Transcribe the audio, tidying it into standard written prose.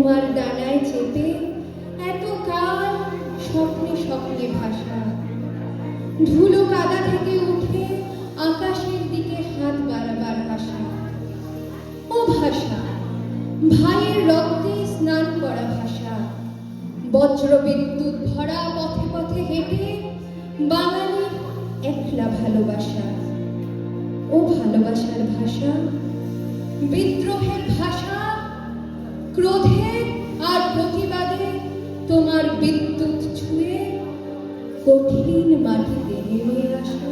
তোমার ডানায় চেপে এত কাল স্বপ্নে স্বপ্নে ভাষা, ধুলো কাদা থেকে উঠে আকাশের দিকে হাত বাড়াবার ভাষা। ও ভাষা, ভাইয়ের রক্তে স্নান করা ভাষা, বজ্র বিদ্যুৎ ভরা পথে পথে হেঁটে বাঙালি একলা ভালোবাসা। ও ভালোবাসার ভাষা, বিদ্রোহের ভাষা, ক্রোধে আর প্রতিবাদে তোমার বিদ্যুৎ ছুঁয়ে কঠিন মাটিতে নেমে আসা।